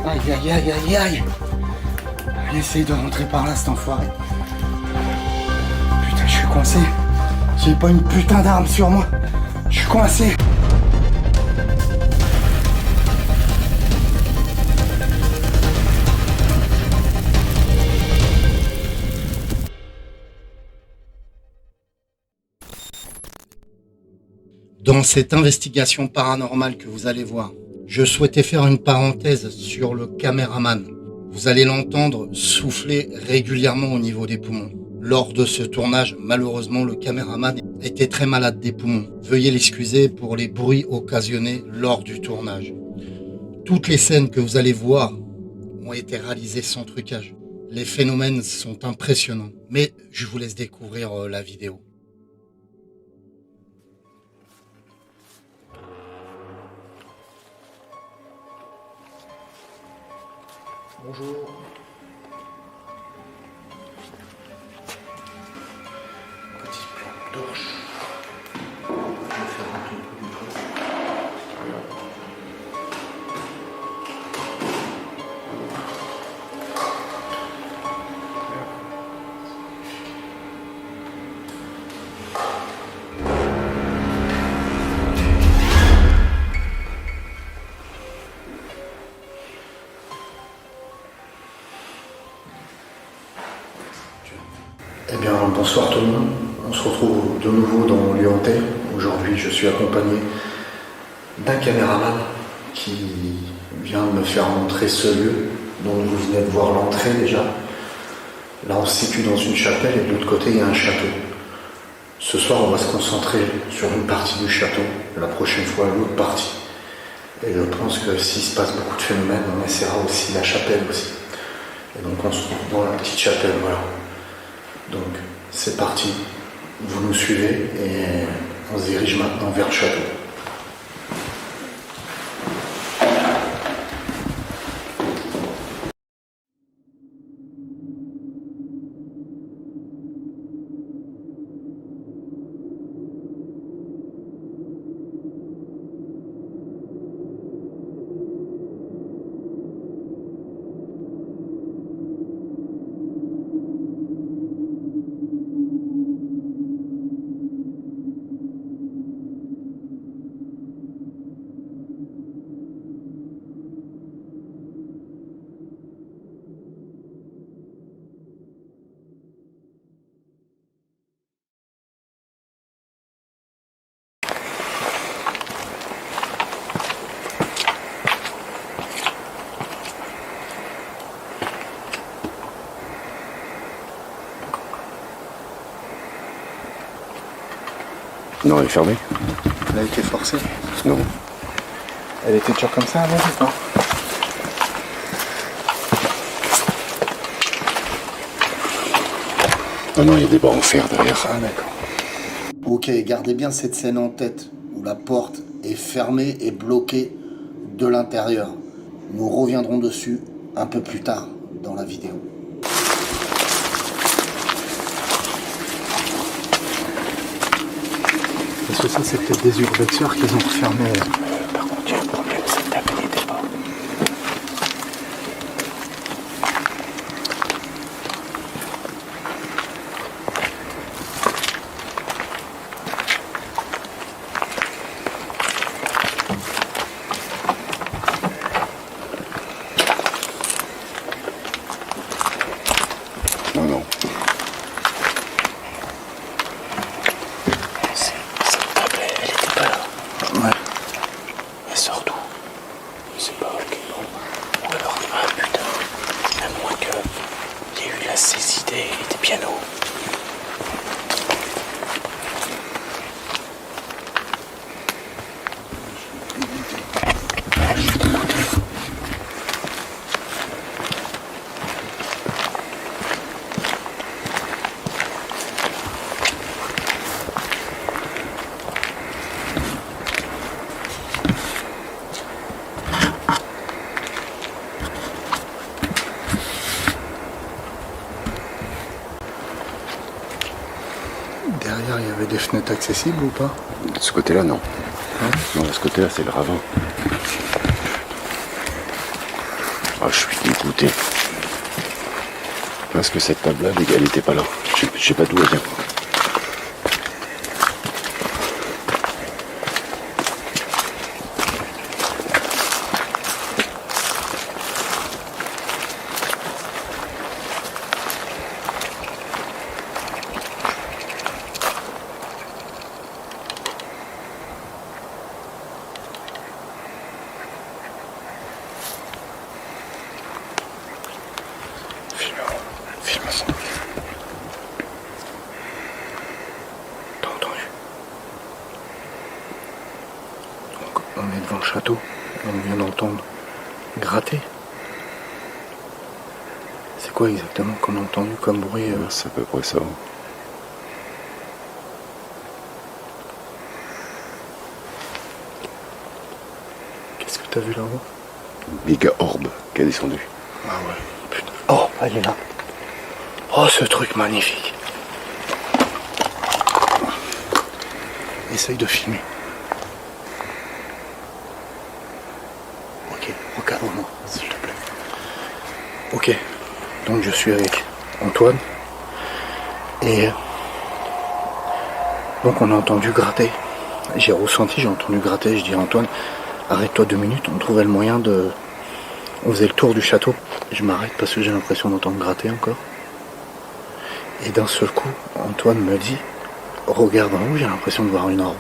Aïe, aïe, aïe, aïe, aïe. Il essaye de rentrer par là, cet enfoiré. Putain, je suis coincé. J'ai pas une putain d'arme sur moi. Je suis coincé. Dans cette investigation paranormale que vous allez voir, je souhaitais faire une parenthèse sur le caméraman. Vous allez l'entendre souffler régulièrement au niveau des poumons. Lors de ce tournage, malheureusement, le caméraman était très malade des poumons. Veuillez l'excuser pour les bruits occasionnés lors du tournage. Toutes les scènes que vous allez voir ont été réalisées sans trucage. Les phénomènes sont impressionnants, mais je vous laisse découvrir la vidéo. Bonjour. Petite plante d'orge. Je vais faire un peu du tout. Eh bien, bonsoir tout le monde. On se retrouve de nouveau dans Lieu hanté. Aujourd'hui, je suis accompagné d'un caméraman qui vient de me faire montrer ce lieu dont vous venez de voir l'entrée déjà. Là, on se situe dans une chapelle et de l'autre côté, il y a un château. Ce soir, on va se concentrer sur une partie du château, la prochaine fois, l'autre partie. Et je pense que s'il se passe beaucoup de phénomènes, on essaiera aussi la chapelle aussi. Et donc, on se trouve dans la petite chapelle, voilà. Donc, c'est parti, vous nous suivez et on se dirige maintenant vers le château. Non, elle est fermée. Elle a été forcée. Non. Elle était toujours comme ça avant, ou pas? Ah non, il y a des barres en fer derrière. Ah d'accord. Ok, gardez bien cette scène en tête, où la porte est fermée et bloquée de l'intérieur. Nous reviendrons dessus un peu plus tard dans la vidéo. Est-ce que ça, c'est peut-être des urbexeurs qu'ils ont refermés? Par contre, il y a un problème, c'est de taper des débats. Non, non. Cette table, elle était pas là. Ouais. Elle sort d'où? C'est pas ok. Ou alors, ah putain, à moins qu'il y ait eu la saisie des pianos. Derrière, il y avait des fenêtres accessibles ou pas? De ce côté-là, non. Non, de ce côté-là, c'est le ravin. Ah, je suis dégoûté. Parce que cette table-là, les gars, elle était pas là. Je sais pas d'où elle vient. Filme-moi. T'as entendu? Donc on est devant le château. On vient d'entendre gratter. C'est quoi exactement qu'on a entendu comme bruit C'est à peu près ça. Qu'est-ce que t'as vu là-haut? Une méga orbe qui a descendu. Ah ouais, putain. Oh, elle est là. Oh, ce truc magnifique. Essaye de filmer. Ok, recadre-moi, s'il te plaît. Ok, donc je suis avec Antoine. Et donc on a entendu gratter. J'ai entendu gratter. Je dis à Antoine, arrête-toi 2 minutes, on trouvait le moyen de... On faisait le tour du château. Je m'arrête parce que j'ai l'impression d'entendre gratter encore. Et d'un seul coup, Antoine me dit, regarde en haut, j'ai l'impression de voir une orbe.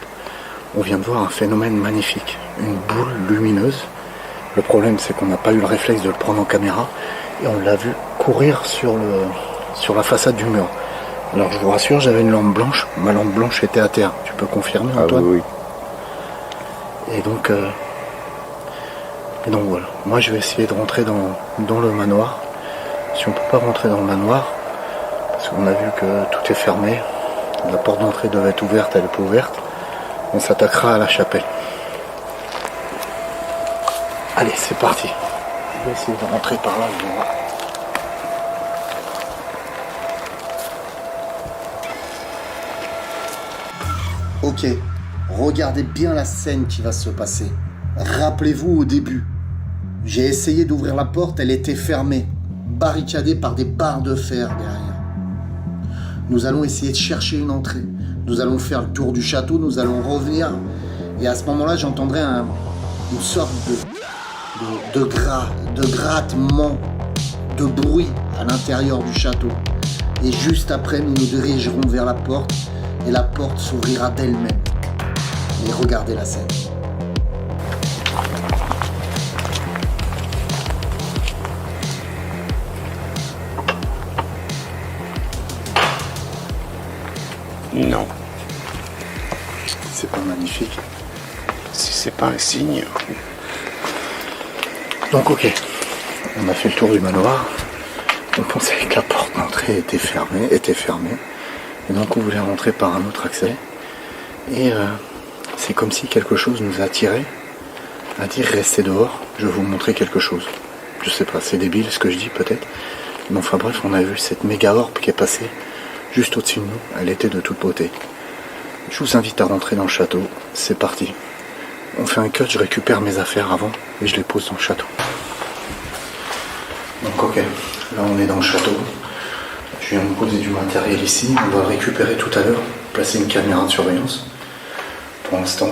On vient de voir un phénomène magnifique, une boule lumineuse. Le problème, c'est qu'on n'a pas eu le réflexe de le prendre en caméra et on l'a vu courir sur la façade du mur. Alors je vous rassure, j'avais une lampe blanche, ma lampe blanche était à terre. Tu peux confirmer, Antoine? Ah oui. Et donc voilà, moi je vais essayer de rentrer dans le manoir. Si on peut pas rentrer dans le manoir, parce qu'on a vu que tout est fermé, la porte d'entrée devait être ouverte, elle n'est pas ouverte, on s'attaquera à la chapelle. Allez, c'est parti. Je vais essayer de rentrer par là, je vais voir. Ok, regardez bien la scène qui va se passer. Rappelez-vous au début. J'ai essayé d'ouvrir la porte, elle était fermée, barricadée par des barres de fer derrière. Nous allons essayer de chercher une entrée. Nous allons faire le tour du château, nous allons revenir. Et à ce moment-là, j'entendrai une sorte de grattement, de bruit à l'intérieur du château. Et juste après, nous nous dirigerons vers la porte et la porte s'ouvrira d'elle-même. Et regardez la scène. Non. C'est pas magnifique. Si c'est pas un signe. Donc ok, on a fait le tour du manoir. On pensait que la porte d'entrée était fermée. Et donc on voulait rentrer par un autre accès. Et c'est comme si quelque chose nous a attirés à dire restez dehors, je vais vous montrer quelque chose. Je sais pas, c'est débile ce que je dis peut-être. Mais enfin bref, on a vu cette méga orbe qui est passée juste au-dessus de nous. Elle était de toute beauté. Je vous invite à rentrer dans le château. C'est parti. On fait un cut, je récupère mes affaires avant et je les pose dans le château. Donc ok, là on est dans le château. Je viens de poser du matériel ici. On va le récupérer tout à l'heure, placer une caméra de surveillance. Pour l'instant,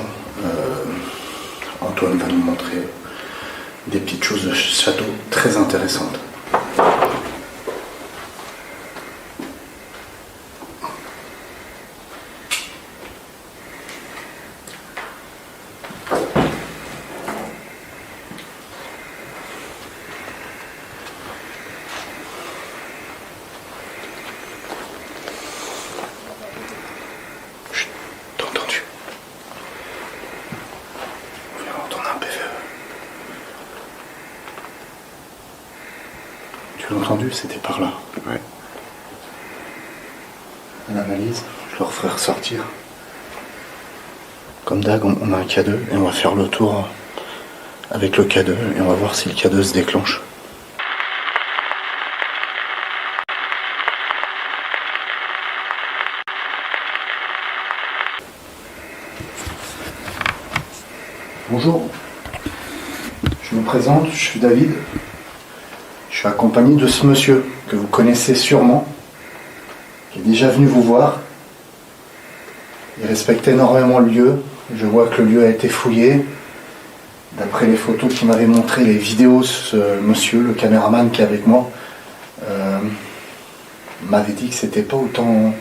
Antoine va nous montrer des petites choses de château très intéressantes. Tu l'as entendu, c'était par là. Ouais. La valise, je leur ferai ressortir. Comme d'hab, on a un K2 et on va faire le tour avec le K2 et on va voir si le K2 se déclenche. Bonjour, je me présente, je suis David. Je suis accompagné de ce monsieur que vous connaissez sûrement, qui est déjà venu vous voir. Il respecte énormément le lieu. Je vois que le lieu a été fouillé. D'après les photos qu'il m'avait montrées, les vidéos, ce monsieur, le caméraman qui est avec moi, m'avait dit que c'était pas autant,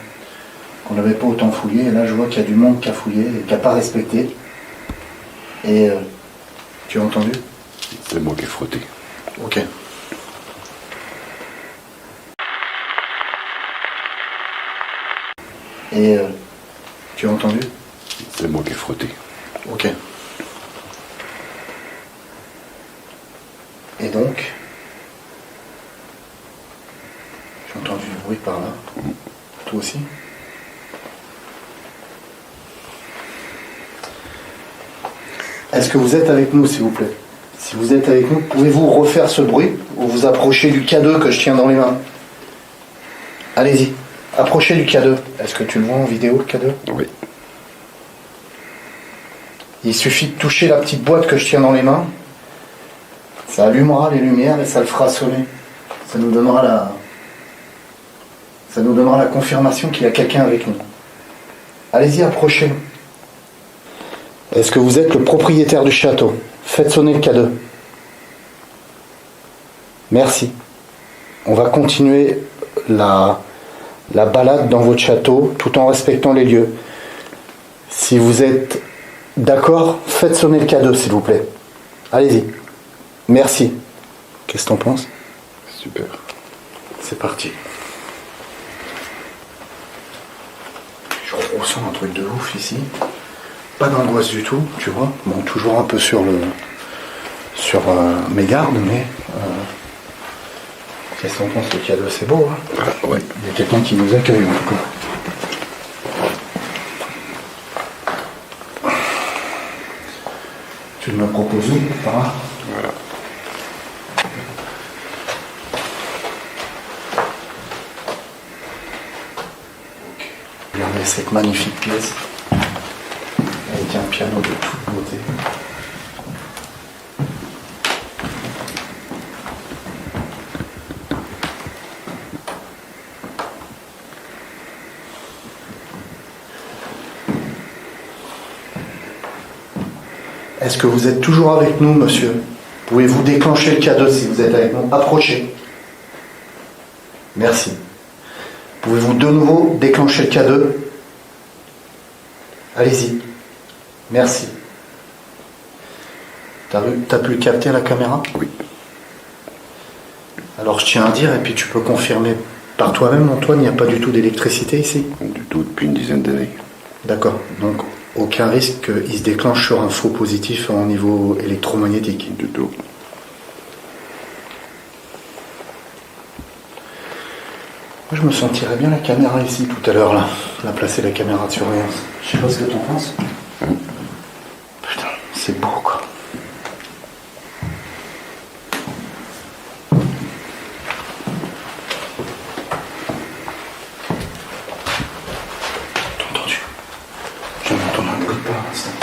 qu'on n'avait pas autant fouillé. Et là, je vois qu'il y a du monde qui a fouillé et qui n'a pas respecté. Et tu as entendu? C'est moi qui ai frotté. Ok. Et tu as entendu? C'est moi qui ai frotté. Ok. Et donc, j'ai entendu du bruit par là. Toi aussi? Est-ce que vous êtes avec nous, s'il vous plaît? Si vous êtes avec nous, pouvez-vous refaire ce bruit ou vous approchez du K2 que je tiens dans les mains? Allez-y, approchez du K2. Est-ce que tu le vois en vidéo, le K2? Oui. Il suffit de toucher la petite boîte que je tiens dans les mains. Ça allumera les lumières et ça le fera sonner. Ça nous donnera la confirmation qu'il y a quelqu'un avec nous. Allez-y, approchez. Est-ce que vous êtes le propriétaire du château? Faites sonner le K2. Merci. On va continuer la balade dans votre château tout en respectant les lieux. Si vous êtes d'accord, faites sonner le K2, s'il vous plaît. Allez-y. Merci. Qu'est-ce que t'en penses? Super. C'est parti. Je ressens un truc de ouf ici. Pas d'angoisse du tout, tu vois. Bon, toujours un peu sur mes gardes, mais qu'est-ce que t'en penses? Le K2, c'est beau, hein? Ah, ouais. Il y a quelqu'un qui nous accueille en tout cas. Tu me proposes où, par là? Voilà. Regardez cette magnifique pièce avec un piano de toute beauté. Est-ce que vous êtes toujours avec nous, monsieur? Pouvez-vous déclencher le K2 si vous êtes avec nous? Approchez. Merci. Pouvez-vous de nouveau déclencher le K2? Allez-y. Merci. T'as pu le capter à la caméra? Oui. Alors je tiens à dire, et puis tu peux confirmer par toi-même, Antoine, il n'y a pas du tout d'électricité ici? Du tout depuis une dizaine d'années. D'accord. Donc aucun risque qu'il se déclenche sur un faux positif au niveau électromagnétique? Du tout. Moi, je me sentirais bien la caméra ici tout à l'heure, là. La placer la caméra de surveillance. Je sais pas ce que t'en penses. Putain, c'est beau, quoi. T'as entendu? Je viens d'entendre un bruit par l'instant.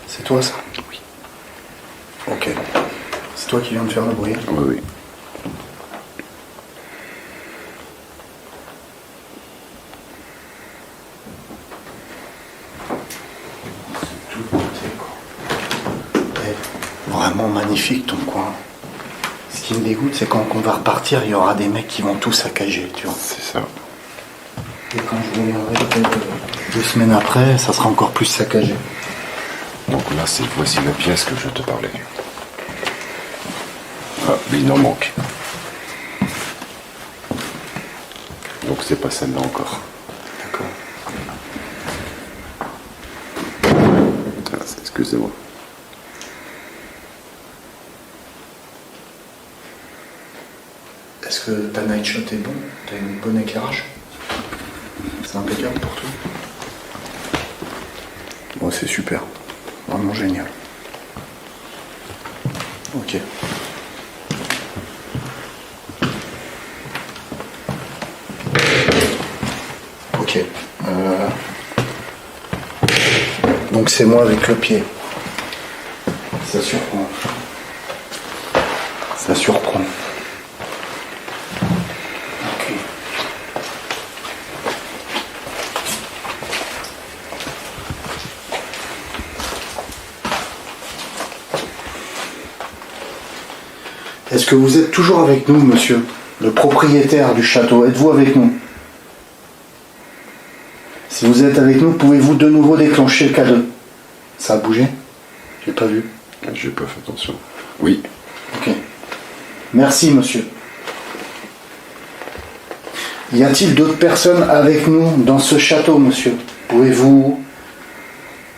C'est toi ça? Oui. Ok. C'est toi qui viens de faire le bruit? Oui, oui. C'est tout beauté, quoi. Et vraiment magnifique ton coin. Ce qui me dégoûte, c'est quand on va repartir, il y aura des mecs qui vont tout saccager, tu vois. C'est ça. Et quand je reviendrai peut-être 2 semaines après, ça sera encore plus saccagé. Donc là, voici la pièce que je te parlais. Ah, mais il en manque. Donc c'est pas celle-là encore. D'accord. Ah, excusez-moi. Est-ce Est-ce que ta night shot est bon? T'as une bonne éclairage? C'est impeccable pour tout. Bon, c'est super. Vraiment génial. Ok. Ok. Donc c'est moi avec le pied. Ça surprend. Ça surprend. Ok. Est-ce que vous êtes toujours avec nous, monsieur, le propriétaire du château? Êtes-vous avec nous? Si vous êtes avec nous, pouvez-vous de nouveau déclencher le K2? Ça a bougé? J'ai pas vu. J'ai pas fait attention. Oui. Ok. Merci, monsieur. Y a-t-il d'autres personnes avec nous dans ce château, monsieur? Pouvez-vous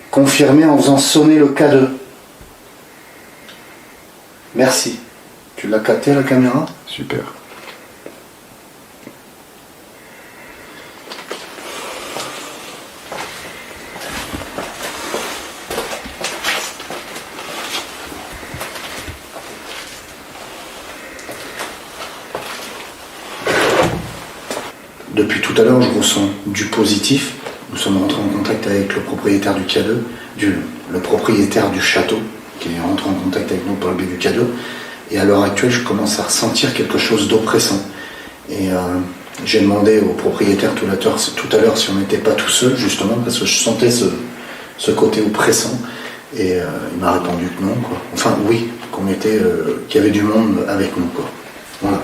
confirmer en faisant sonner le K2? Merci. Tu l'as capté, la caméra? Super. Depuis tout à l'heure, je ressens du positif. Nous sommes rentrés en contact avec le propriétaire du K2, le propriétaire du château, qui est rentré en contact avec nous pour le biais du K2. Et à l'heure actuelle, je commence à ressentir quelque chose d'oppressant. Et j'ai demandé au propriétaire tout à l'heure si on n'était pas tout seul, justement, parce que je sentais ce côté oppressant. Et il m'a répondu que non, quoi. Enfin, oui, qu'il y avait du monde avec nous, quoi. Voilà.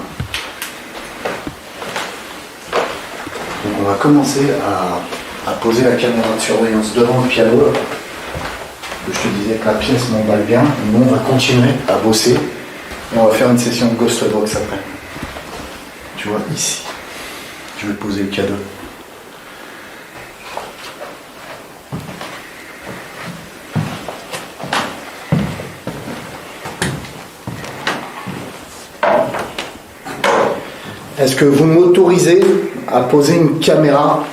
Donc on va commencer à poser la caméra de surveillance devant le piano. Je te disais que la pièce m'emballe bien. Nous, on va continuer à bosser. Et on va faire une session de Ghost Box après. Tu vois, ici. Je vais poser le cadeau. Est-ce que vous m'autorisez à poser une caméra?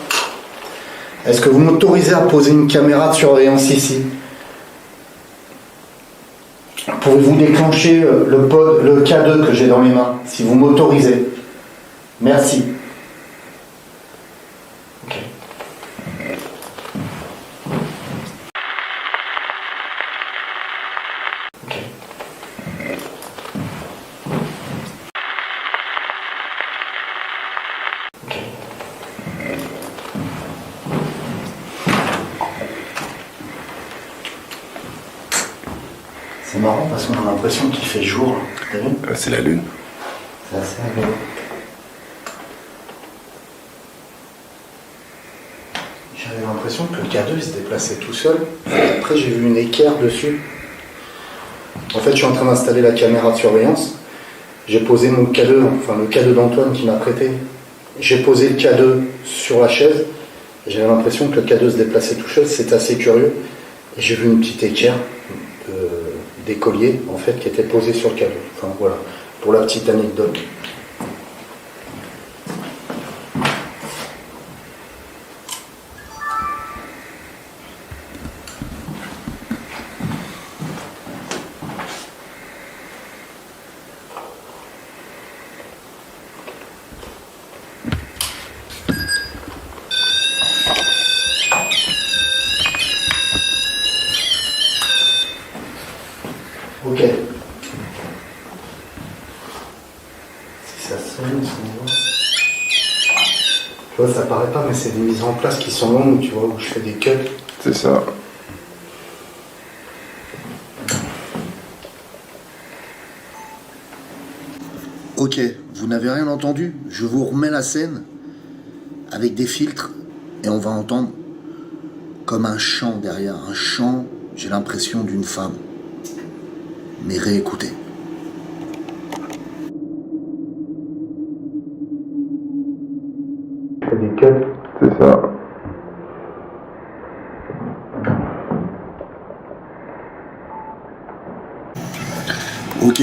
Est-ce que vous m'autorisez à poser une caméra de surveillance ici? Pouvez-vous déclencher le K2 que j'ai dans les mains, si vous m'autorisez? Merci. Ok. Ok. Ok. C'est marrant parce qu'on a l'impression qu'il fait jour. T'as vu? C'est la lune. C'est assez agréable. J'avais l'impression que le K2 il se déplaçait tout seul. Après j'ai vu une équerre dessus. En fait je suis en train d'installer la caméra de surveillance. J'ai posé mon K2, enfin le K2 d'Antoine qui m'a prêté. J'ai posé le K2 sur la chaise. J'avais l'impression que le K2 se déplaçait tout seul. C'était assez curieux. Et j'ai vu une petite équerre d'écolier en fait qui était posée sur le K2. Enfin voilà, pour la petite anecdote. Ok. Si ça sonne, ça va. Tu vois, ça paraît pas, mais c'est des mises en place qui sont longues, tu vois, où je fais des cuts. C'est ça. Ok, vous n'avez rien entendu? Je vous remets la scène avec des filtres et on va entendre comme un chant derrière. Un chant, j'ai l'impression d'une femme. Mais réécoutez. Je fais des cuts. C'est ça. Ok,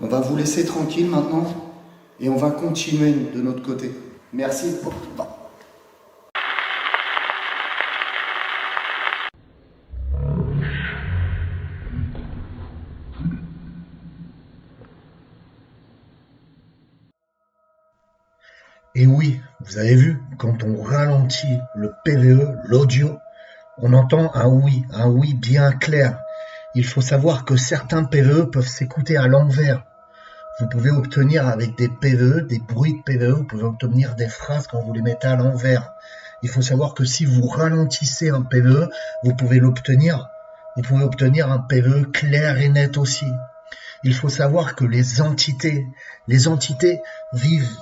On va vous laisser tranquille maintenant et on va continuer de notre côté. Merci. Et oui, vous avez vu, quand on ralentit le PVE, l'audio, on entend un oui bien clair. Il faut savoir que certains PVE peuvent s'écouter à l'envers. Vous pouvez obtenir avec des PVE, des bruits de PVE, vous pouvez obtenir des phrases quand vous les mettez à l'envers. Il faut savoir que si vous ralentissez un PVE, vous pouvez obtenir un PVE clair et net aussi. Il faut savoir que les entités vivent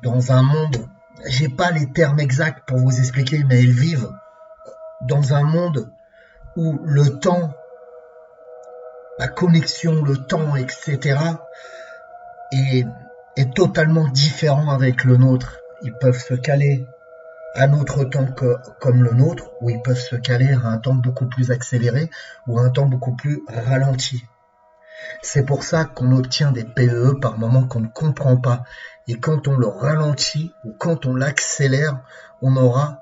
dans un monde, j'ai pas les termes exacts pour vous expliquer, mais elles vivent dans un monde où le temps, la connexion, le temps, etc. est totalement différent avec le nôtre. Ils peuvent se caler à notre temps comme le nôtre, ou ils peuvent se caler à un temps beaucoup plus accéléré ou à un temps beaucoup plus ralenti. C'est pour ça qu'on obtient des PVE par moments qu'on ne comprend pas. Et quand on le ralentit ou quand on l'accélère, on aura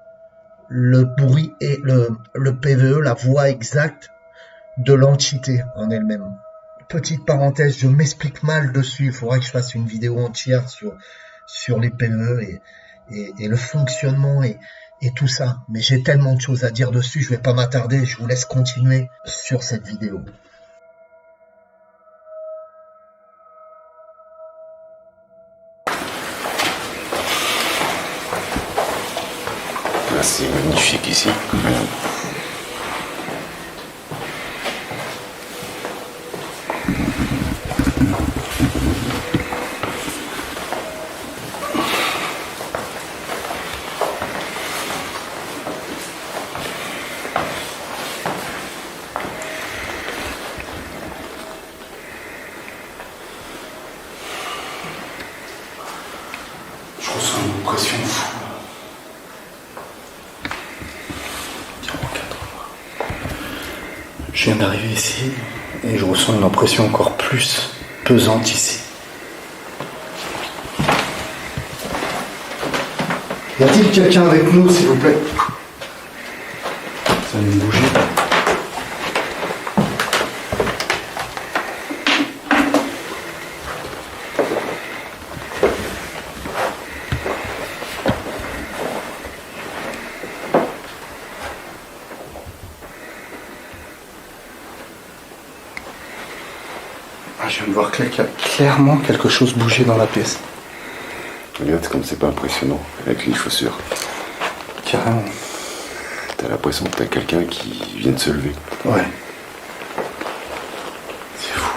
le bruit et le PVE, la voix exacte de l'entité en elle-même. Petite parenthèse, je m'explique mal dessus. Il faudra que je fasse une vidéo entière sur les PVE et le fonctionnement et tout ça. Mais j'ai tellement de choses à dire dessus, je vais pas m'attarder. Je vous laisse continuer sur cette vidéo. Là, c'est magnifique ici. Regarde. Je ressens une pression fou. Je viens d'arriver ici et je ressens une impression encore plus pesante ici. Y a-t-il quelqu'un avec nous, s'il vous plaît? Ça va me bouger. Je viens de voir clairement quelque chose bouger dans la pièce. Regarde comme c'est pas impressionnant avec les chaussures. Carrément. T'as l'impression que t'as quelqu'un qui vient de se lever. Ouais. C'est fou.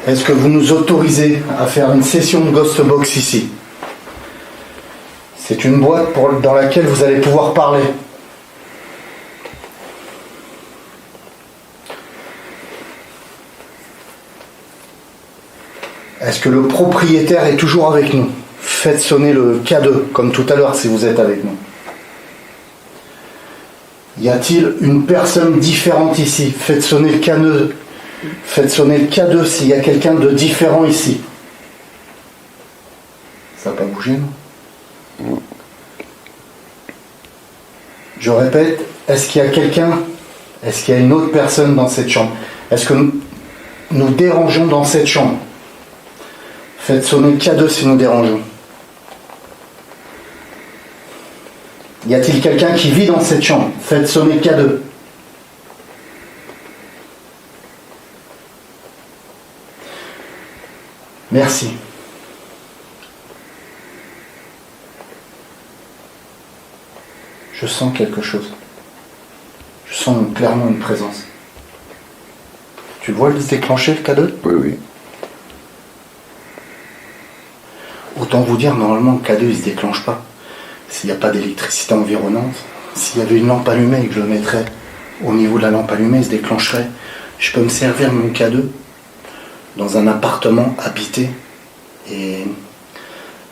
Est-ce que vous nous autorisez à faire une session de Ghost Box ici? C'est une boîte dans laquelle vous allez pouvoir parler. Est-ce que le propriétaire est toujours avec nous? Faites sonner le K2, comme tout à l'heure, si vous êtes avec nous. Y a-t-il une personne différente ici? Faites sonner le K2. Faites sonner le K2 s'il y a quelqu'un de différent ici. Ça n'a pas bougé, non? Je répète, est-ce qu'il y a quelqu'un? Est-ce qu'il y a une autre personne dans cette chambre? Est-ce que nous dérangeons dans cette chambre? Faites sonner le K2 si nous dérangeons. Y a-t-il quelqu'un qui vit dans cette chambre? Faites sonner le K2. Merci. Je sens quelque chose. Je sens clairement une présence. Tu le vois le déclencher, le K2? Oui, oui. Autant vous dire, normalement, le K2 il se déclenche pas. S'il n'y a pas d'électricité environnante, s'il y avait une lampe allumée et que je le mettrais au niveau de la lampe allumée, il se déclencherait. Je peux me servir mon K2 dans un appartement habité et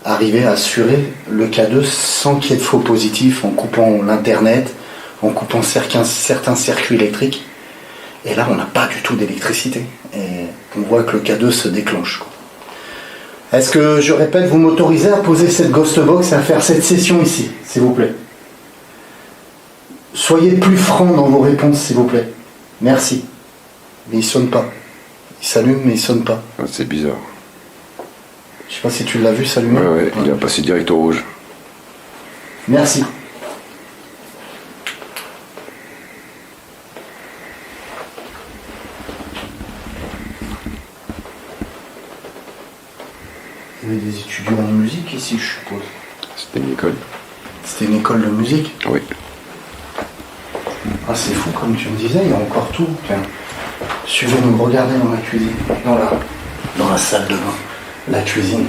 arriver à assurer le K2 sans qu'il y ait de faux positifs, en coupant l'internet, en coupant certains circuits électriques. Et là, on n'a pas du tout d'électricité. Et on voit que le K2 se déclenche, quoi. Est-ce que, je répète, vous m'autorisez à poser cette ghost box et à faire cette session ici, s'il vous plaît? Soyez plus franc dans vos réponses, s'il vous plaît. Merci. Mais il sonne pas. Il s'allume, mais il sonne pas. Ah, c'est bizarre. Je sais pas si tu l'as vu s'allumer. Ouais, il a passé direct au rouge. Merci. Il y avait des étudiants en musique ici, je suppose. C'était une école. C'était une école de musique? Oui. Ah, c'est fou, comme tu me disais, il y a encore tout. Tiens, suivez-nous, regardez dans la cuisine, dans la salle de bain, la cuisine.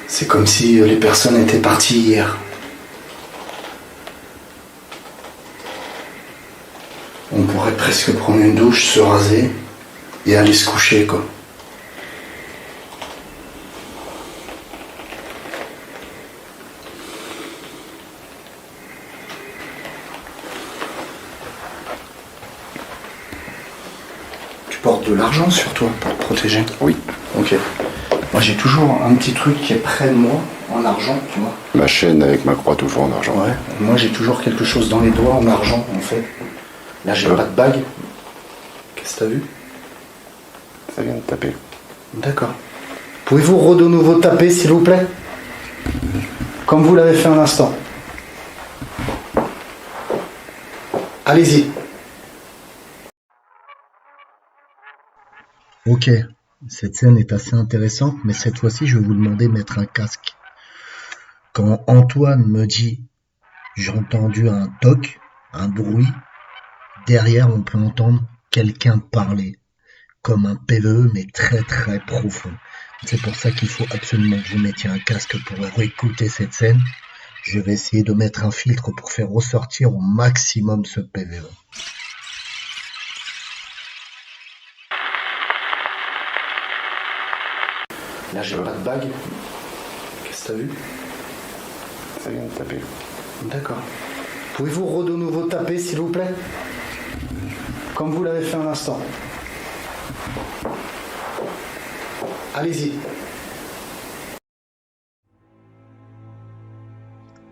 C'est comme si les personnes étaient parties hier. On pourrait presque prendre une douche, se raser et aller se coucher, quoi. Tu portes de l'argent sur toi pour te protéger? Oui. Ok. Moi j'ai toujours un petit truc qui est près de moi, en argent, tu vois. Ma chaîne avec ma croix toujours en argent. Ouais. Moi j'ai toujours quelque chose dans les doigts en argent, en fait. Là j'ai pas de bague. Qu'est-ce que t'as vu? Ça vient de taper. D'accord. Pouvez-vous de nouveau taper, s'il vous plaît? Comme vous l'avez fait un instant. Allez-y. Ok, cette scène est assez intéressante, mais cette fois-ci, je vais vous demander de mettre un casque. Quand Antoine me dit « j'ai entendu un toc, un bruit », derrière, on peut entendre quelqu'un parler, comme un PVE, mais très très profond. C'est pour ça qu'il faut absolument que vous mettiez un casque pour réécouter cette scène. Je vais essayer de mettre un filtre pour faire ressortir au maximum ce PVE. Là, j'ai pas de bague. Qu'est-ce que t'as vu? Ça vient de taper. D'accord. Pouvez-vous de nouveau taper, s'il vous plaît? Comme vous l'avez fait un instant. Allez-y.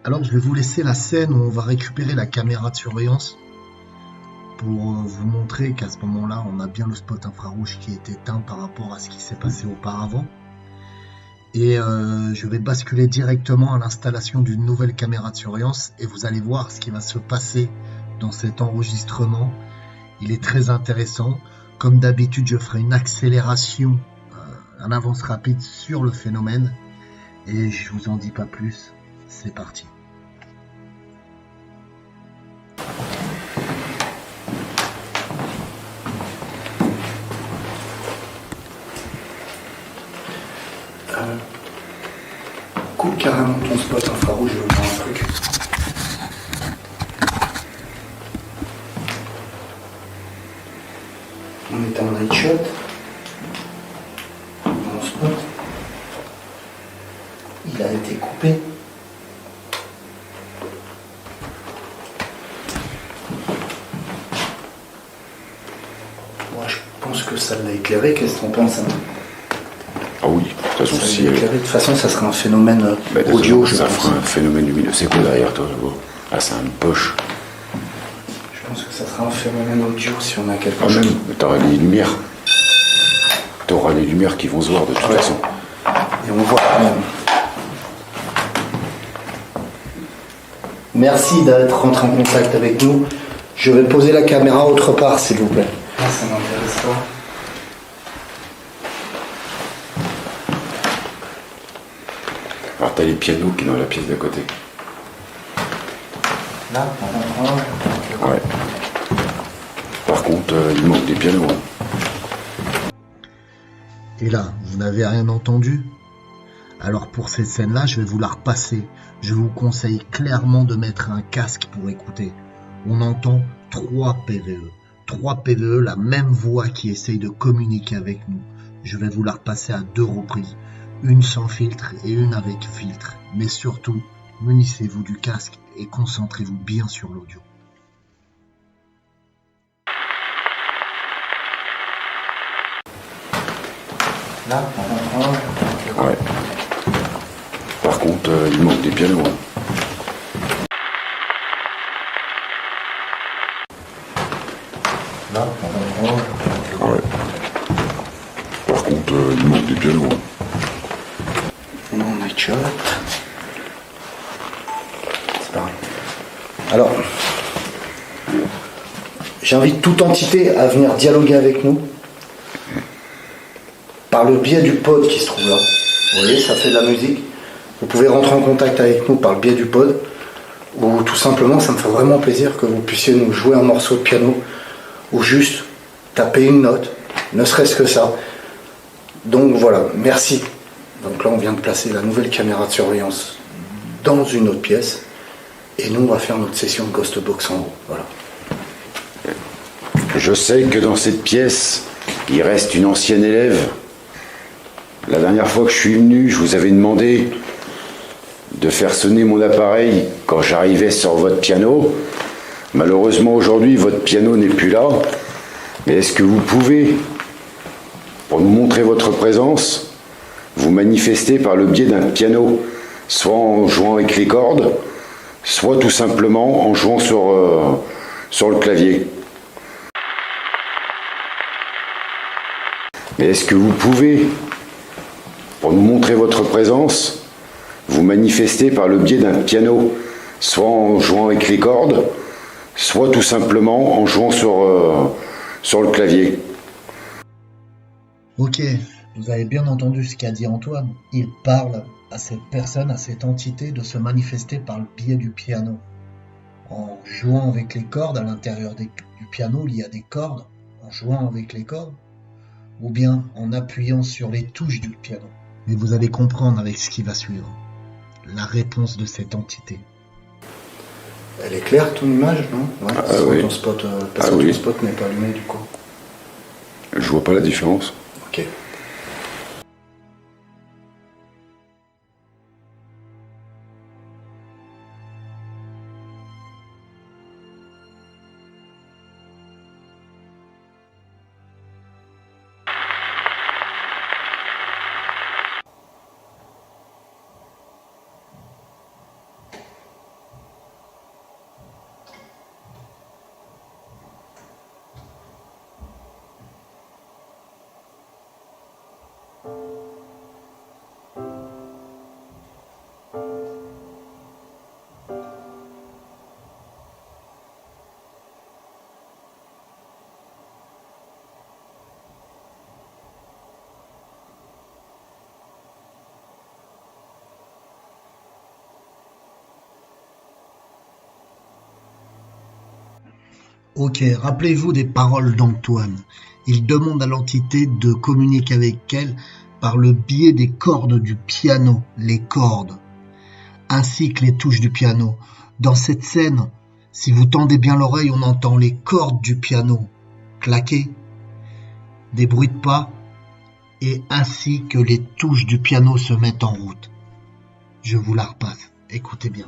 Alors, je vais vous laisser la scène où on va récupérer la caméra de surveillance pour vous montrer qu'à ce moment-là, on a bien le spot infrarouge qui est éteint par rapport à ce qui s'est passé auparavant. Et je vais basculer directement à l'installation d'une nouvelle caméra de surveillance et vous allez voir ce qui va se passer dans cet enregistrement. Il est très intéressant. Comme d'habitude, je ferai une accélération, un avance rapide sur le phénomène. Et je vous en dis pas plus. C'est parti. Coupe carrément ton spot infrarouge, je veux voir un truc. On est en night shot. Mon spot. Il a été coupé. Moi je pense que ça l'a éclairé, qu'est-ce que t'en penses, hein? Ah oui, de toute façon, si. De toute façon, ça sera un phénomène audio, je ça pense. fera un phénomène lumineux. C'est quoi derrière toi, là-bas? Ah, c'est une poche. Je pense que ça sera un phénomène audio si on a quelque Ah, chose. même, t'auras les lumières. T'auras les lumières qui vont se voir de toute façon. Et on voit quand même. Merci d'être rentré en contact avec nous. Je vais poser la caméra autre part, s'il vous plaît. Ah, ça m'intéresse pas. Alors, t'as les pianos qui sont dans la pièce d'à côté. Là, on en prend un. Ouais. Par contre, il manque des pianos. Hein. Et là, vous n'avez rien entendu? Alors pour cette scène-là, je vais vous la repasser. Je vous conseille clairement de mettre un casque pour écouter. On entend 3 PVE. 3 PVE, la même voix qui essaye de communiquer avec nous. Je vais vous la repasser à 2 reprises. Une sans filtre et une avec filtre. Mais surtout, munissez-vous du casque et concentrez-vous bien sur l'audio. Là, Ouais. Par contre, il manque des pianos. Hein. Là, Ouais. Par contre, il manque des pianos. Hein. non, match-up. C'est pareil. Alors, j'invite toute entité à venir dialoguer avec nous par le biais du pod qui se trouve là. Vous voyez, ça fait de la musique. Vous pouvez rentrer en contact avec nous par le biais du pod, ou tout simplement, ça me fait vraiment plaisir que vous puissiez nous jouer un morceau de piano, ou juste taper une note, ne serait-ce que ça. Donc voilà, merci. Donc là, on vient de placer la nouvelle caméra de surveillance dans une autre pièce, et nous, on va faire notre session de Ghost Box en haut. Voilà. Je sais que dans cette pièce, il reste une ancienne élève. La dernière fois que je suis venu, je vous avais demandé de faire sonner mon appareil quand j'arrivais sur votre piano. Malheureusement, aujourd'hui, votre piano n'est plus là. Mais est-ce que vous pouvez, pour nous montrer votre présence, vous manifester par le biais d'un piano, soit en jouant avec les cordes, soit tout simplement en jouant sur le clavier? Mais est-ce que vous pouvez, pour nous montrer votre présence, vous manifester par le biais d'un piano, soit en jouant avec les cordes, soit tout simplement en jouant sur le clavier? Ok, vous avez bien entendu ce qu'a dit Antoine. Il parle à cette personne, à cette entité de se manifester par le biais du piano. En jouant avec les cordes, à l'intérieur du piano, il y a des cordes, en jouant avec les cordes, ou bien en appuyant sur les touches du piano. Et vous allez comprendre avec ce qui va suivre la réponse de cette entité. Elle est claire ton image, non? Ouais, Ah oui. ton spot, parce que ton spot n'est pas allumé du coup. Je vois pas la différence. Ok. Ok, rappelez-vous des paroles d'Antoine. Il demande à l'entité de communiquer avec elle par le biais des cordes du piano, les cordes, ainsi que les touches du piano. Dans cette scène, si vous tendez bien l'oreille, on entend les cordes du piano claquer, des bruits de pas, et ainsi que les touches du piano se mettent en route. Je vous la repasse, écoutez bien.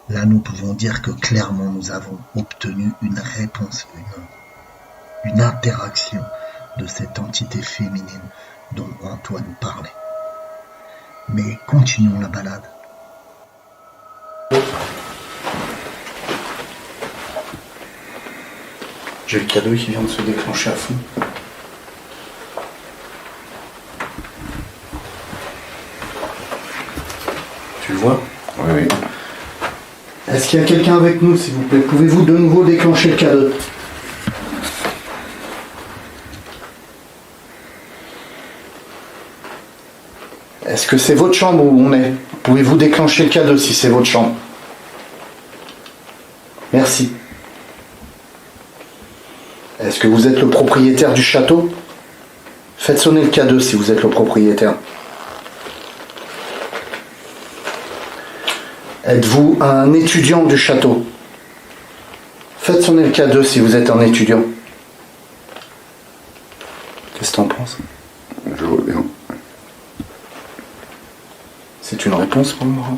Là, nous pouvons dire que clairement, nous avons obtenu une réponse, une interaction de cette entité féminine dont Antoine parlait. Mais continuons la balade. J'ai le cadeau qui vient de se déclencher à fond. Tu le vois? Oui, oui. Est-ce qu'il y a quelqu'un avec nous, s'il vous plaît? Pouvez-vous de nouveau déclencher le cadeau? Est-ce que c'est votre chambre où on est? Pouvez-vous déclencher le K2 si c'est votre chambre? Merci. Est-ce que vous êtes le propriétaire du château? Faites sonner le K2 si vous êtes le propriétaire. Êtes-vous un étudiant du château? Faites sonner le K2 si vous êtes un étudiant. Qu'est-ce que t'en penses? Je vois bien. C'est une réponse pour moi.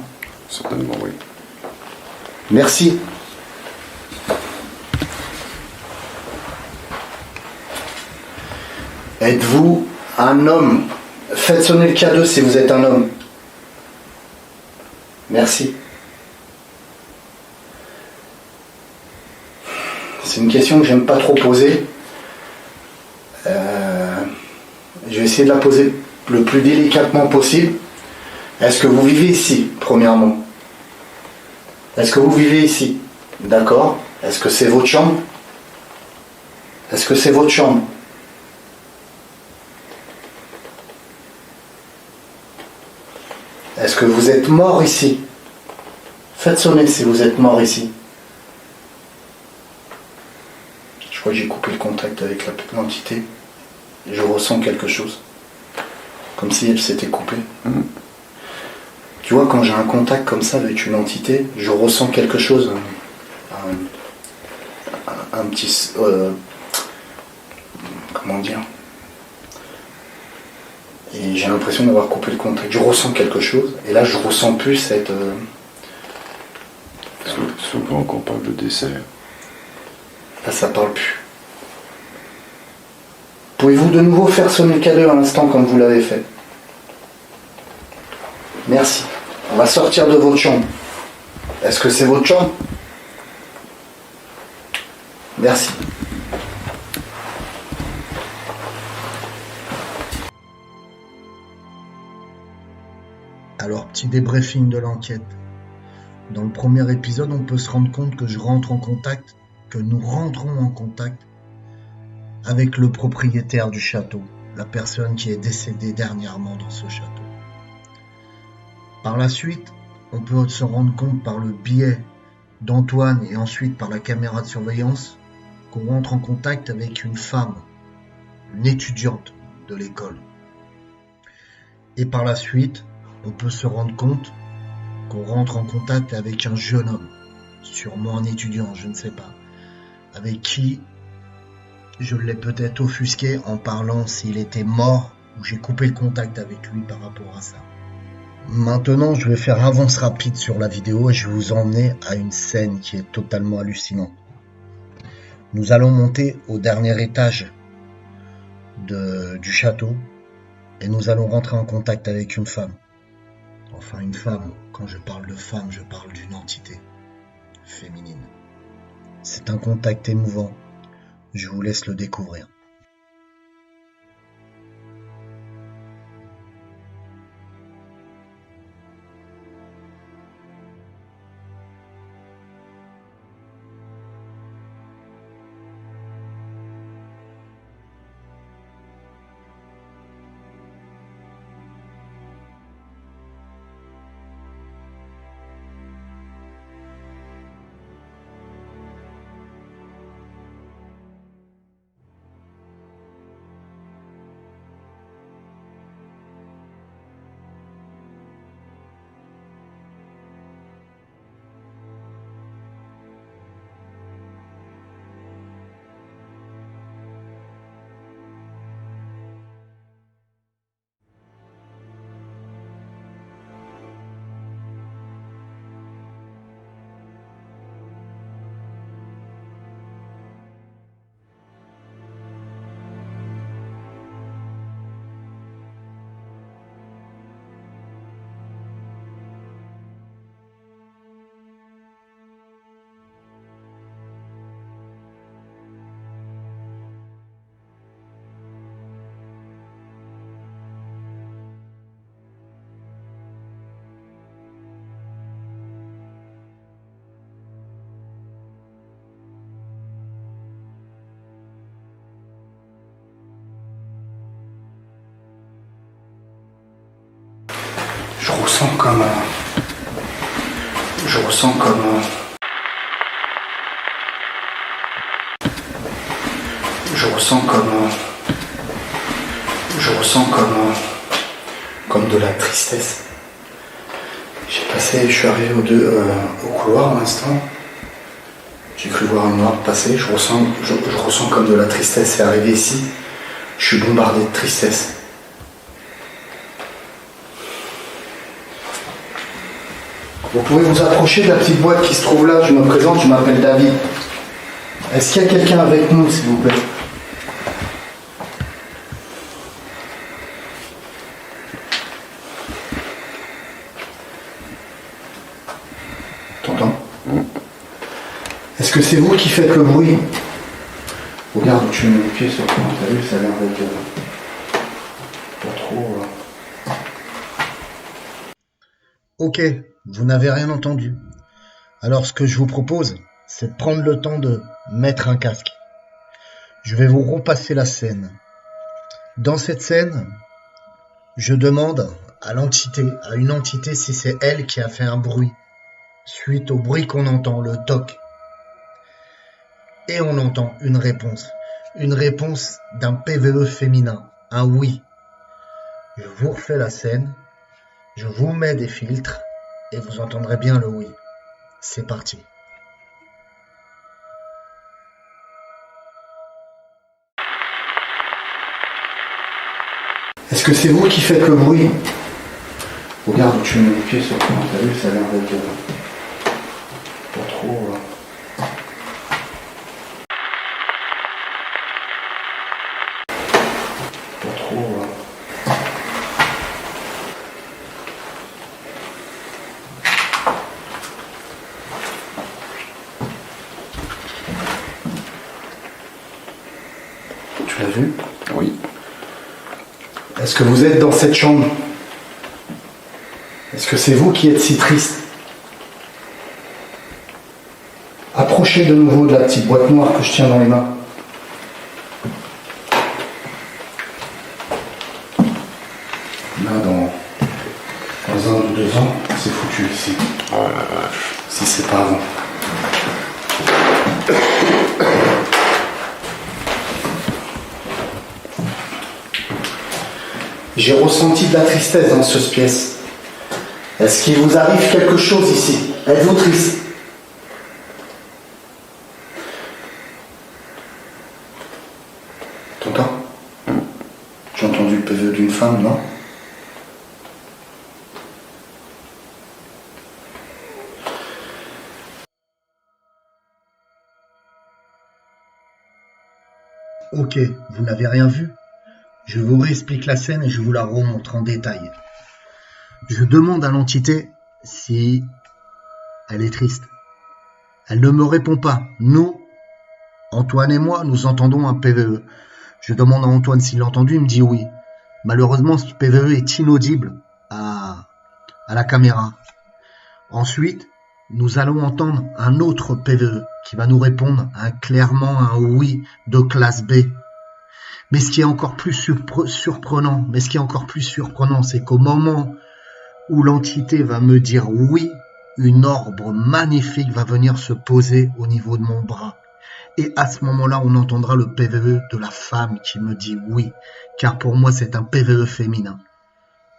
Certainement, oui. Merci. Êtes-vous un homme? Faites sonner le K2 si vous êtes un homme. Merci. C'est une question que j'aime pas trop poser. Je vais essayer de la poser le plus délicatement possible. Est-ce que vous vivez ici, premièrement? Est-ce que vous vivez ici? D'accord. Est-ce que c'est votre chambre? Est-ce que c'est votre chambre? Est-ce que vous êtes mort ici? Faites sonner si vous êtes mort ici. Je crois que j'ai coupé le contact avec l'entité. Je ressens quelque chose. Comme si elle s'était coupée. Tu vois, quand j'ai un contact comme ça avec une entité, je ressens quelque chose. Un petit... comment dire? Et j'ai l'impression d'avoir coupé le contact. Je ressens quelque chose. Et là, je ressens plus cette... Souvent qu'on parle de décès. Là, ça parle plus. Pouvez-vous de nouveau faire sonner le K2 à l'instant comme vous l'avez fait? Merci. On va sortir de votre chambre. Est-ce que c'est votre chambre? Merci. Alors, petit débriefing de l'enquête. Dans le premier épisode, on peut se rendre compte que nous rentrons en contact avec le propriétaire du château, la personne qui est décédée dernièrement dans ce château. Par la suite, on peut se rendre compte par le biais d'Antoine et ensuite par la caméra de surveillance qu'on rentre en contact avec une femme, une étudiante de l'école. Et par la suite, on peut se rendre compte qu'on rentre en contact avec un jeune homme, sûrement un étudiant, je ne sais pas, avec qui je l'ai peut-être offusqué en parlant s'il était mort ou j'ai coupé le contact avec lui par rapport à ça. Maintenant, je vais faire avance rapide sur la vidéo et je vais vous emmener à une scène qui est totalement hallucinante. Nous allons monter au dernier étage du château et nous allons rentrer en contact avec une femme. Enfin, une femme, quand je parle de femme, je parle d'une entité féminine. C'est un contact émouvant. Je vous laisse le découvrir. ressens comme... Je ressens comme... Je ressens comme... Je ressens comme de la tristesse. Je suis arrivé au couloir à l'instant. J'ai cru voir un noir passer. Je ressens comme de la tristesse. C'est arrivé ici. Je suis bombardé de tristesse. Vous pouvez vous approcher de la petite boîte qui se trouve là. Je me présente, je m'appelle David. Est-ce qu'il y a quelqu'un avec nous, s'il vous plaît? T'entends? Est-ce que c'est vous qui faites le bruit? Regarde où tu mets le pied sur toi, t'as vu, ça a l'air d'être pas trop... Ok, vous n'avez rien entendu. Alors ce que je vous propose, c'est de prendre le temps de mettre un casque. Je vais vous repasser la scène. Dans cette scène, je demande à une entité si c'est elle qui a fait un bruit, suite au bruit qu'on entend, le toc. Et on entend une réponse d'un PVE féminin, un oui. Je vous refais la scène, je vous mets des filtres et vous entendrez bien le oui. C'est parti. Est-ce que c'est vous qui faites le bruit? Regarde où tu mets le pied sur toi, t'as vu, ça a l'air d'être pas trop... Pas trop... Tu l'as vu? Oui. Est-ce que vous êtes dans cette chambre? Est-ce que c'est vous qui êtes si triste? Approchez de nouveau de la petite boîte noire que je tiens dans les mains. Là, dans 1 ou 2 ans, c'est foutu ici. Oh la vache. Si c'est pas avant. J'ai ressenti de la tristesse dans cette pièce. Est-ce qu'il vous arrive quelque chose ici? Êtes-vous triste? T'entends? J'ai entendu le PVE d'une femme, non? Ok, vous n'avez rien vu? Je vous réexplique la scène et je vous la remontre en détail. Je demande à l'entité si elle est triste. Elle ne me répond pas. Nous, Antoine et moi, nous entendons un PVE. Je demande à Antoine s'il l'a entendu, il me dit oui. Malheureusement, ce PVE est inaudible à la caméra. Ensuite, nous allons entendre un autre PVE qui va nous répondre clairement un oui de classe B. Mais ce qui est encore plus surprenant, c'est qu'au moment où l'entité va me dire oui, une orbe magnifique va venir se poser au niveau de mon bras. Et à ce moment-là, on entendra le PVE de la femme qui me dit oui, car pour moi, c'est un PVE féminin.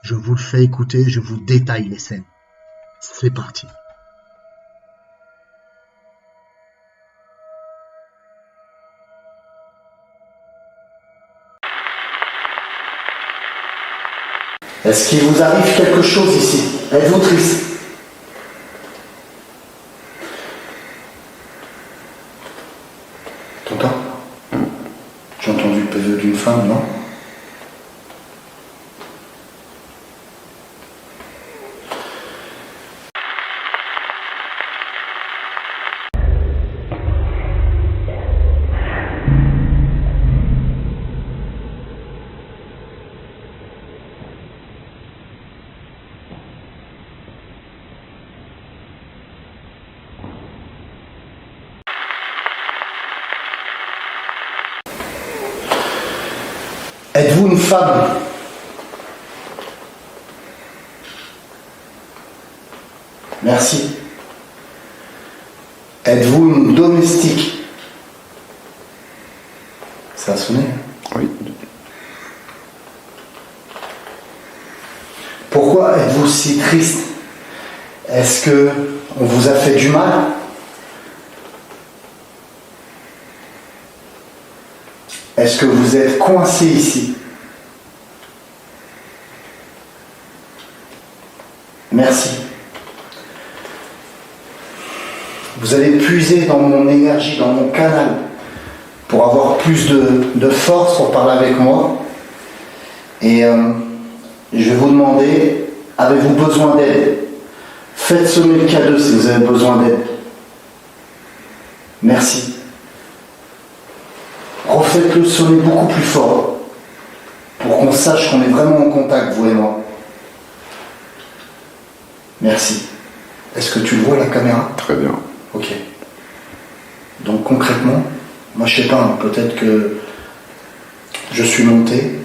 Je vous le fais écouter, je vous détaille les scènes. C'est parti. Est-ce qu'il vous arrive quelque chose ici? Êtes-vous triste? T'entends? J'ai entendu le PVE d'une femme, non? Êtes-vous une femme? Merci. Êtes-vous une domestique? Ça a sonné. Oui. Pourquoi êtes-vous si triste? Est-ce que on vous a fait du mal? Est-ce que vous êtes coincé ici? Merci. Vous allez puiser dans mon énergie, dans mon canal, pour avoir plus de force pour parler avec moi. Et je vais vous demander, avez-vous besoin d'aide? Faites sonner le K2 si vous avez besoin d'aide. Merci. Refaites-le sonner beaucoup plus fort, pour qu'on sache qu'on est vraiment en contact, vous et moi. Merci. Est-ce que tu le vois, la caméra? Très bien. Ok. Donc concrètement, moi je sais pas, hein, peut-être que je suis monté,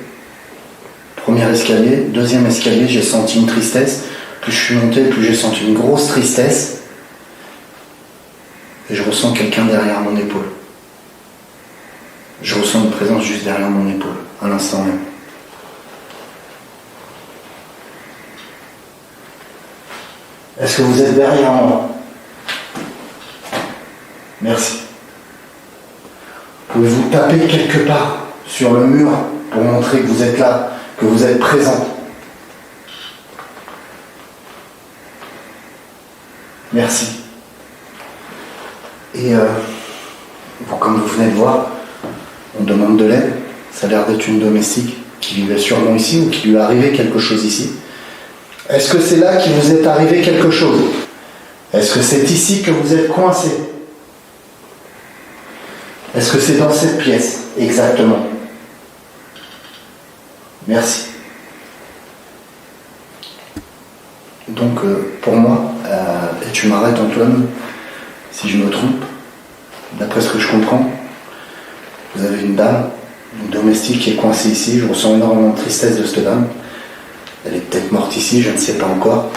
premier escalier, deuxième escalier, j'ai senti une tristesse. Plus je suis monté, plus j'ai senti une grosse tristesse. Et je ressens quelqu'un derrière mon épaule. Je ressens une présence juste derrière mon épaule, à l'instant même. Est-ce que vous êtes derrière moi? Merci. Pouvez-vous taper quelque part sur le mur pour montrer que vous êtes là, que vous êtes présent? Merci. Et comme vous venez de voir, on demande de l'aide. Ça a l'air d'être une domestique qui vivait sûrement ici ou qui lui est arrivé quelque chose ici. Est-ce que c'est là qu'il vous est arrivé quelque chose? Est-ce que c'est ici que vous êtes coincé? Est-ce que c'est dans cette pièce? Exactement. Merci. Donc, pour moi, et tu m'arrêtes Antoine, si je me trompe, d'après ce que je comprends, vous avez une dame, une domestique qui est coincée ici. Je ressens énormément de tristesse de cette dame. Elle est peut-être morte ici, je ne sais pas encore.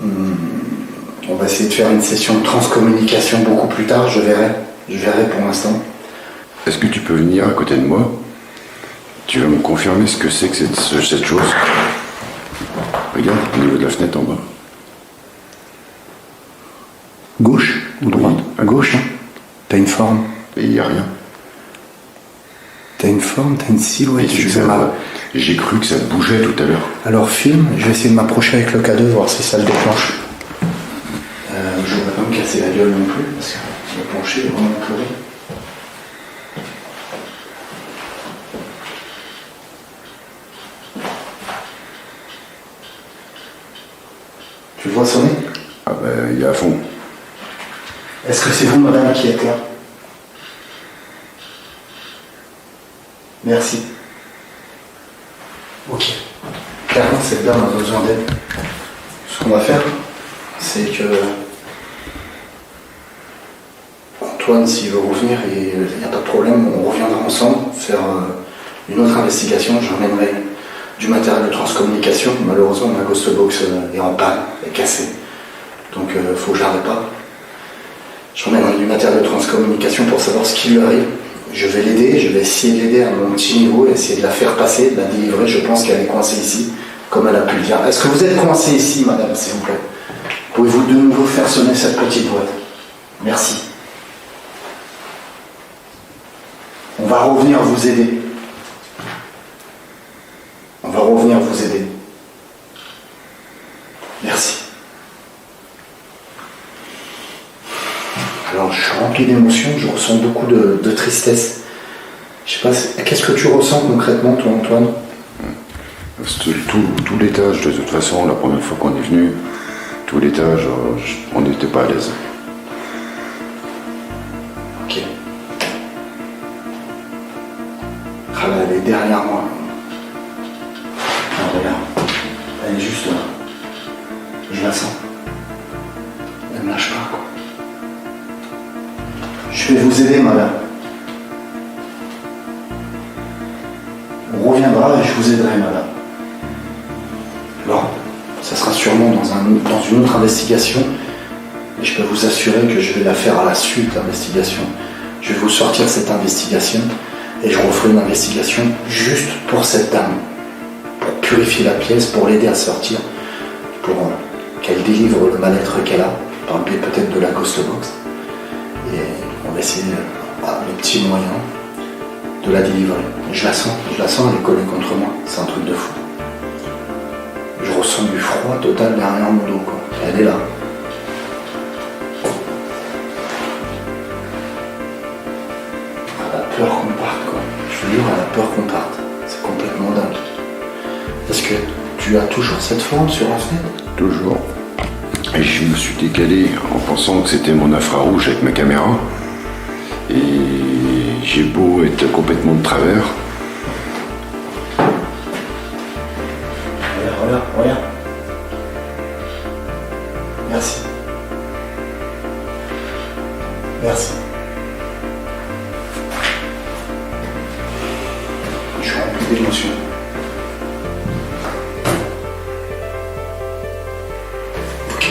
On va essayer de faire une session de transcommunication beaucoup plus tard, je verrai pour l'instant. Est-ce que tu peux venir à côté de moi? Tu vas me confirmer ce que c'est que cette chose. Regarde, au niveau de la fenêtre en bas. Gauche ou droite? À gauche, hein. T'as une forme. Et il n'y a rien. T'as une forme, t'as une silhouette. J'ai cru que ça bougeait tout à l'heure. Alors filme, je vais essayer de m'approcher avec le K2, voir si ça le déclenche. Je ne vais pas me casser la gueule non plus, parce que le plancher est vraiment pourri. Tu le vois sonner? Ah ben, il est à fond. Est-ce que c'est vous, madame, qui êtes là? Merci. Ok. Clairement, cette dame a besoin d'aide. Ce qu'on va faire, c'est que Antoine, s'il veut revenir, il n'y a pas de problème, on reviendra ensemble faire une autre investigation. J'emmènerai du matériel de transcommunication. Malheureusement, ma Ghost Box est en panne, est cassée. Donc il faut que je la répare. J'emmènerai du matériel de transcommunication pour savoir ce qui lui arrive. Je vais l'aider, je vais essayer de l'aider à mon petit niveau, essayer de la faire passer, de la délivrer. Je pense qu'elle est coincée ici, comme elle a pu le dire. Est-ce que vous êtes coincé ici, madame, s'il vous plaît? Pouvez-vous de nouveau faire sonner cette petite boîte? Merci. On va revenir vous aider. On va revenir vous aider. Merci. Alors, je suis rempli d'émotions, je ressens beaucoup de tristesse. Je sais pas, qu'est-ce que tu ressens concrètement, toi, Antoine? Tout l'étage, de toute façon, la première fois qu'on est venu, tout l'étage, on n'était pas à l'aise. Ok. Ah là, elle est derrière moi. Ah, regarde. Elle est juste là. Je la sens. Elle me lâche pas, quoi. Je vais vous aider, madame. On reviendra et je vous aiderai, madame. Alors, ça sera sûrement dans un dans une autre investigation. Et je peux vous assurer que je vais la faire à la suite de l'investigation. Je vais vous sortir cette investigation et je referai une investigation juste pour cette dame. Pour purifier la pièce, pour l'aider à sortir, pour qu'elle délivre le mal-être qu'elle a, par le biais peut-être de la Ghost Box. Et on va essayer, par les petits moyens, de la délivrer. Je la sens, elle est collée contre moi. C'est un truc de fou. Je ressens du froid total derrière mon dos, quoi. Elle est là. Elle a peur qu'on parte, quoi. Je te jure, elle a peur qu'on parte. C'est complètement dingue. Est-ce que tu as toujours cette forme sur la fenêtre? Toujours. Et je me suis décalé en pensant que c'était mon infrarouge avec ma caméra. Et j'ai beau être complètement de travers. Regarde. Merci. Je suis rempli d'émotions. Ok.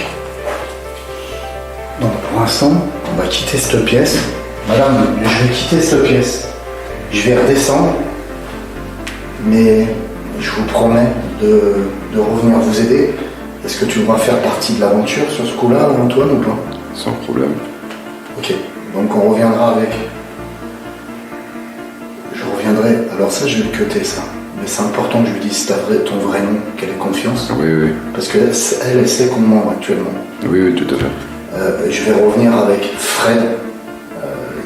Donc pour l'instant, on va quitter cette pièce. Madame, je vais quitter cette pièce. Je vais redescendre. Mais je vous promets de revenir vous aider. Est-ce que tu voudras faire partie de l'aventure sur ce coup-là, Antoine, ou pas? Sans problème. Ok, donc on reviendra avec. Je reviendrai. Alors ça, je vais le cuter, ça. Mais c'est important que je lui dise ton vrai nom, qu'elle ait confiance. Oui. Parce qu'elle sait qu'on ment actuellement. Oui, tout à fait. Je vais revenir avec Fred,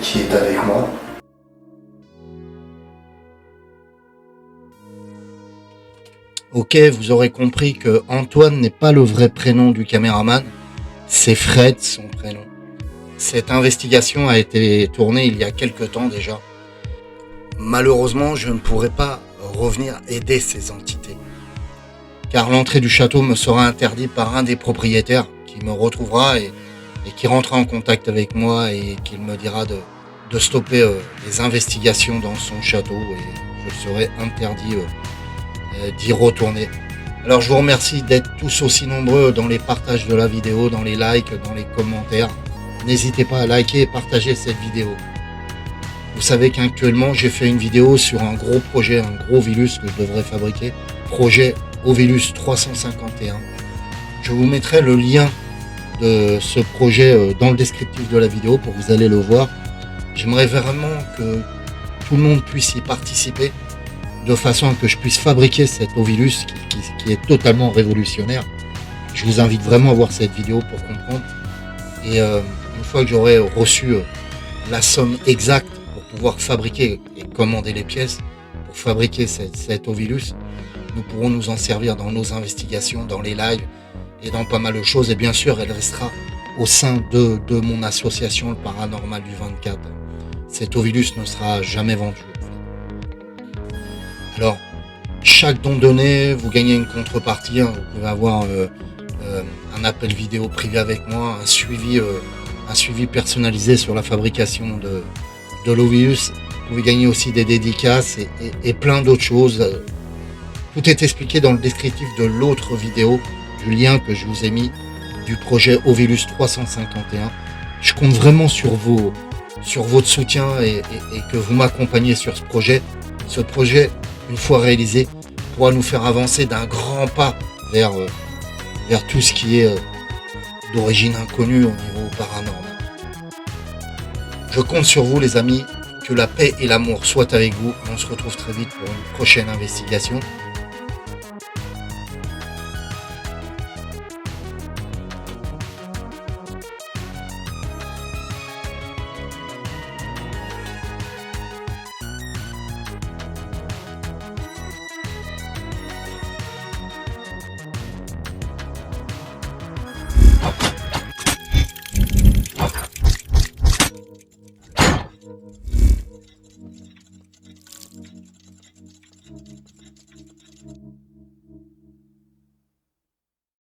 qui est avec moi. Ok, vous aurez compris que Antoine n'est pas le vrai prénom du caméraman, c'est Fred son prénom. Cette investigation a été tournée il y a quelque temps déjà. Malheureusement, je ne pourrai pas revenir aider ces entités. Car l'entrée du château me sera interdite par un des propriétaires qui me retrouvera et qui rentrera en contact avec moi et qui me dira de stopper les investigations dans son château et je serai interdit d'y retourner. Alors je vous remercie d'être tous aussi nombreux dans les partages de la vidéo, dans les likes, dans les commentaires. N'hésitez pas à liker et partager cette vidéo. Vous savez qu'actuellement j'ai fait une vidéo sur un gros projet, un gros Vilus que je devrais fabriquer, projet Ovilus 351. Je vous mettrai le lien de ce projet dans le descriptif de la vidéo pour que vous allez le voir. J'aimerais vraiment que tout le monde puisse y participer de façon à que je puisse fabriquer cet Ovilus qui est totalement révolutionnaire. Je vous invite vraiment à voir cette vidéo pour comprendre. Et une fois que j'aurai reçu la somme exacte pour pouvoir fabriquer et commander les pièces, pour fabriquer cet Ovilus, nous pourrons nous en servir dans nos investigations, dans les lives et dans pas mal de choses. Et bien sûr, elle restera au sein de mon association, le Paranormal du 24. Cet Ovilus ne sera jamais vendu. Alors, chaque don donné, vous gagnez une contrepartie. Vous pouvez avoir un appel vidéo privé avec moi, un suivi personnalisé sur la fabrication de l'Ovilus. Vous pouvez gagner aussi des dédicaces et plein d'autres choses. Tout est expliqué dans le descriptif de l'autre vidéo, du lien que je vous ai mis du projet Ovilus 351. Je compte vraiment sur votre soutien et que vous m'accompagniez sur ce projet. Ce projet, une fois réalisé, pourra nous faire avancer d'un grand pas vers tout ce qui est d'origine inconnue au niveau paranormal. Je compte sur vous les amis, que la paix et l'amour soient avec vous. On se retrouve très vite pour une prochaine investigation.